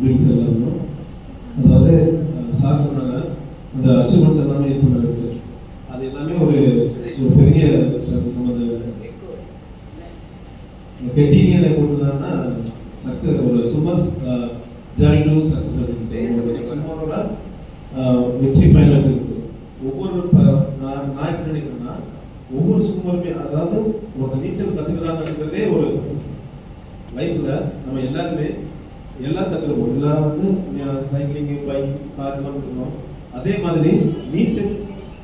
Dreams எல்லாமே. அதாவது sir சொன்னாங்க அந்த அச்சீவ்மெண்ட்ஸ் எல்லாமே இது பண்ணுறது, அது எல்லாமே ஒரு பெரிய நம்ம அந்த கெட்டீனியனை போட்டுதான்னா சக்ஸஸ் ஒரு சுமர் ஜர்னி டு சக்ஸஸ் அப்படின்ட்டு சுமரோட வெற்றி பயணம் இருக்குது. ஒவ்வொரு நான் எப்படி நினைக்கிறேன்னா ஒவ்வொரு சுமருமே, அதாவது ஒரு நீச்சல் கற்றுக்கிறாங்கிறதே ஒரு சக்ஸஸ் லைஃப்ல. நம்ம எல்லாருமே எல்லாம் கற்றுக்கிறோம், எல்லாம் வந்து சைக்கிளிங்கு பைக் கார் எல்லாம் கற்றுக்கிறோம். அதே மாதிரி நீச்சல்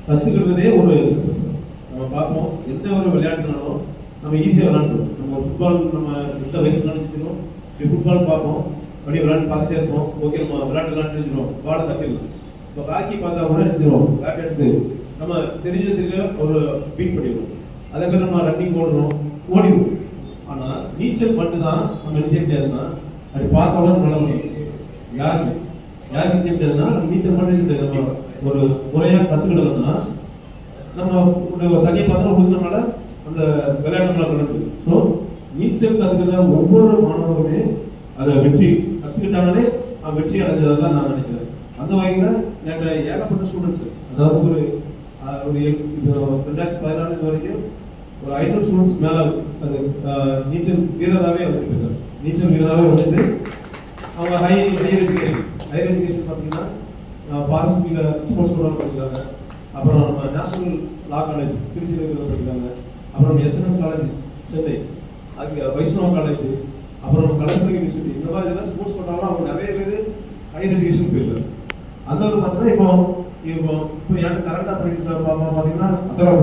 கற்றுக்கிறதே ஒரு சக்ஸஸ். நம்ம பார்ப்போம் எந்த ஒரு விளையாட்டுனாலும் நம்ம ஈஸியாக விளையாண்டுருவோம். நம்ம ஃபுட்பால் நம்ம எந்த வயசு விளையாண்டுக்கிறோம், இப்படி ஃபுட்பால் பார்ப்போம், அப்படியே விளையாண்டு பார்த்துட்டே இருப்போம். ஓகே நம்ம விளையாட்டு விளையாண்டுருவோம், பாலை தட்டிடலாம். இப்போ ஹாக்கி பார்த்தா கூட எடுத்துருவோம், பேட் எடுத்து நம்ம தெரிஞ்சதுக்கு ஒரு பீட் பண்ணிடுவோம். அதே மாதிரி நம்ம ரன்னிங் ஓடுறோம், ஓடிடுவோம். ஆனால் நீச்சல் மட்டும்தான் நம்ம நிச்சயம் முடியாதுன்னா அப்படி பார்த்தாலும் நல்ல முடியும். யாருக்கு நிச்சயம் முடியாதுன்னா நீச்சல் மட்டும் நம்ம ஒரு முறையாக கற்றுக்கிட்டோம்னா நம்ம தண்ணியை பார்த்தா கொடுத்தனால அந்த விளையாட்டுலாம் நடக்குது. ஸோ நீச்சல் கற்றுக்கிற ஒவ்வொரு மாணவருமே அதை வெற்றி கற்றுக்கிட்டாங்களே வெற்றி அடைஞ்சதாக தான் நான் நினைக்கிறேன். அந்த வகையில் என்கிட்ட ஏகப்பட்ட ஸ்டூடெண்ட்ஸ், அதாவது ஒரு 2014 வரைக்கும் ஒரு 500 ஸ்டூடெண்ட்ஸ் மேலே அது நீச்சல் வீரராகவே வந்துருக்காங்க. நீச்சல் வீரராகவே வந்துட்டு அவங்க ஹையர் எஜுகேஷன் பார்த்தீங்கன்னா ஃபாரஸ்ட்ல ஸ்போர்ட்ஸ் ப்ரோக்ராம் படிக்கிறாங்க. அப்புறம் நம்ம நேஷனல் லா காலேஜ் திருச்சியில் படிக்கிறாங்க. அப்புறம் எஸ்என்எஸ் காலேஜ் சென்னை, அதுக்கு வைஷ்ணவ காலேஜ், அப்புறம் கலைஞர் யூனிவர்சிட்டி, இந்த மாதிரி இதெல்லாம் ஸ்போர்ட்ஸ் பண்ணாலும் அவங்க நிறைய பேர் ஹையர் எஜுகேஷன் போயிருக்காங்க. அந்த ஒரு பார்த்தீங்கன்னா இப்போ எனக்கு கரெக்டாக பண்ணிட்டு பார்த்தீங்கன்னா அதெல்லாம்